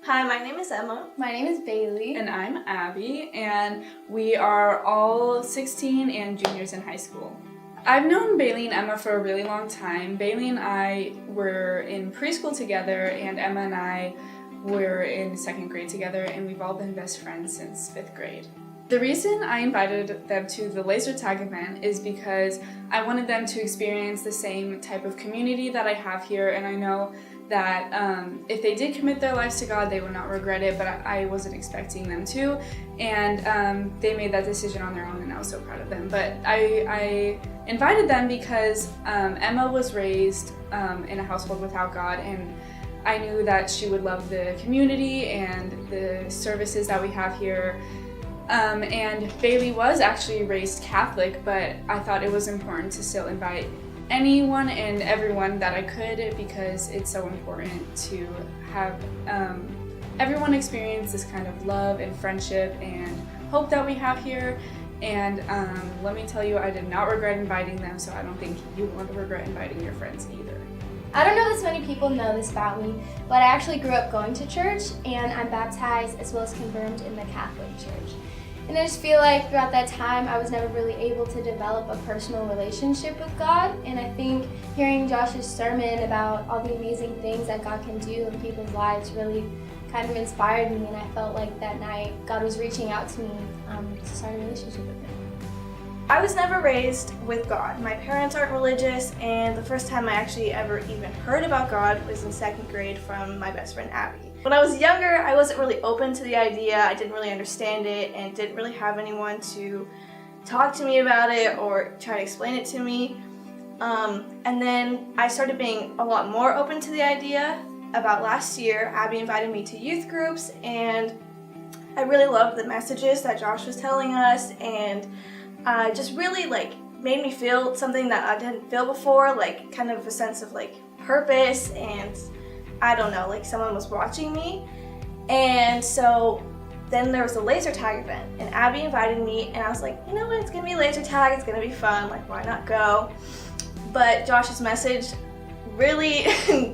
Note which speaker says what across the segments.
Speaker 1: Hi, my name is Emma.
Speaker 2: My name is Bailey.
Speaker 3: And I'm Abby, and we are all 16 and juniors in high school. I've known Bailey and Emma for a really long time. Bailey and I were in preschool together, and Emma and I were in second grade together, and we've all been best friends since 5th grade. The reason I invited them to the laser tag event is because I wanted them to experience the same type of community that I have here, and I know that if they did commit their lives to God, they would not regret it, but I wasn't expecting them to, and they made that decision on their own, and I was so proud of them. But I invited them because Emma was raised in a household without God, and I knew that she would love the community and the services that we have here. And Bailey was actually raised Catholic, but I thought it was important to still invite anyone and everyone that I could, because it's so important to have everyone experience this kind of love and friendship and hope that we have here. And let me tell you, I did not regret inviting them, so I don't think you want to regret inviting your friends either.
Speaker 2: I don't know that many people know this about me, but I actually grew up going to church, and I'm baptized as well as confirmed in the Catholic Church. And I just feel like throughout that time, I was never really able to develop a personal relationship with God. And I think hearing Josh's sermon about all the amazing things that God can do in people's lives really kind of inspired me. And I felt like that night God was reaching out to me to start a relationship with Him.
Speaker 1: I was never raised with God. My parents aren't religious, and the first time I actually ever even heard about God was in second grade from my best friend Abby. When I was younger, I wasn't really open to the idea. I didn't really understand it and didn't really have anyone to talk to me about it or try to explain it to me. And then I started being a lot more open to the idea. About last year, Abby invited me to youth groups, and I really loved the messages that Josh was telling us, and just really made me feel something that I didn't feel before, like kind of a sense of purpose, and I don't know, someone was watching me. And so then there was a laser tag event, and Abby invited me, and I was like, you know what, it's gonna be laser tag, it's gonna be fun, why not go? But Josh's message really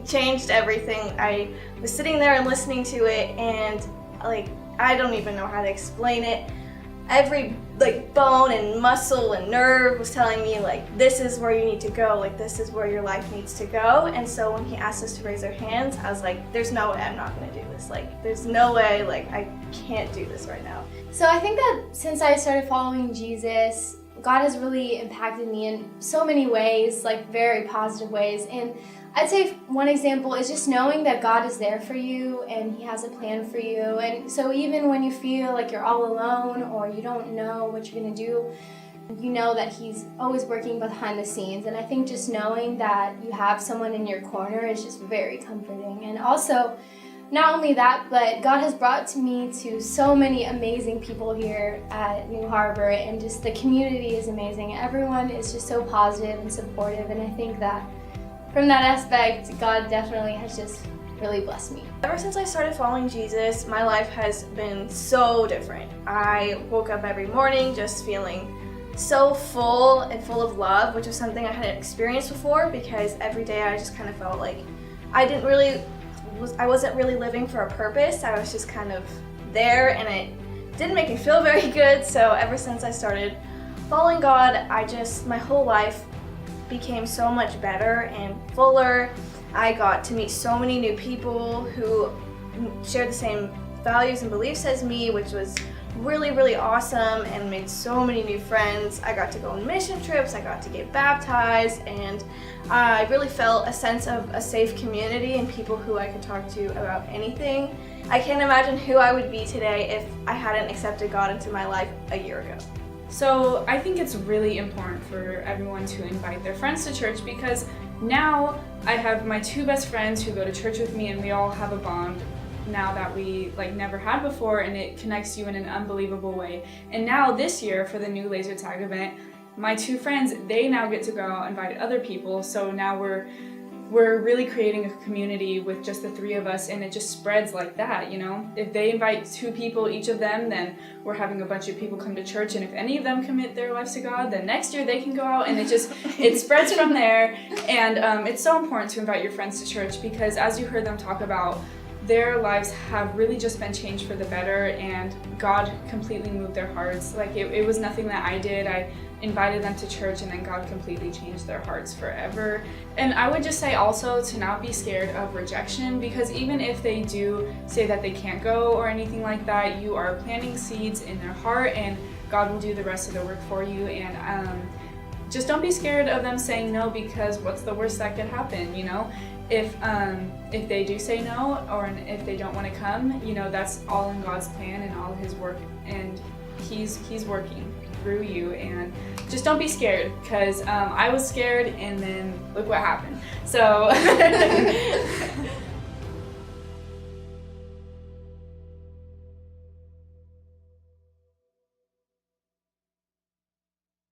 Speaker 1: changed everything. I was sitting there and listening to it, and I don't even know how to explain it. Every bone and muscle and nerve was telling me this is where you need to go, this is where your life needs to go. And so when he asked us to raise our hands, I was like, there's no way I'm not going to do this. There's no way, I can't do this right now.
Speaker 2: So I think that since I started following Jesus, God has really impacted me in so many ways, very positive ways. And I'd say one example is just knowing that God is there for you and He has a plan for you. And so even when you feel like you're all alone or you don't know what you're going to do, you know that He's always working behind the scenes. And I think just knowing that you have someone in your corner is just very comforting. And also, not only that, but God has brought me to so many amazing people here at New Harbor, and just the community is amazing. Everyone is just so positive and supportive, and I think that from that aspect, God definitely has just really blessed me.
Speaker 1: Ever since I started following Jesus, my life has been so different. I woke up every morning just feeling so full and full of love, which is something I hadn't experienced before, because every day I just kind of felt like I wasn't really living for a purpose. I was just kind of there, and it didn't make me feel very good. So ever since I started following God, my whole life became so much better and fuller. I got to meet so many new people who shared the same values and beliefs as me, which was really, really awesome, and made so many new friends. I got to go on mission trips, I got to get baptized, and I really felt a sense of a safe community and people who I could talk to about anything. I can't imagine who I would be today if I hadn't accepted God into my life a year ago.
Speaker 3: So I think it's really important for everyone to invite their friends to church, because now I have my 2 best friends who go to church with me, and we all have a bond now that we never had before, and it connects you in an unbelievable way. And now this year for the new laser tag event, my 2 friends, they now get to go out and invite other people. So now we're really creating a community with just the 3 of us, and it just spreads like that, If they invite 2 people, each of them, then we're having a bunch of people come to church, and if any of them commit their lives to God, then next year they can go out, and it spreads from there. And it's so important to invite your friends to church, because as you heard them talk about their lives have really just been changed for the better, and God completely moved their hearts. Like it was nothing that I did. I invited them to church, and then God completely changed their hearts forever. And I would just say also to not be scared of rejection, because even if they do say that they can't go or anything like that, you are planting seeds in their heart, and God will do the rest of the work for you. And just don't be scared of them saying no, because what's the worst that could happen, you know? If they do say no, or if they don't want to come, you know, that's all in God's plan and all His work, and He's working through you. And just don't be scared, because I was scared, and then look what happened. So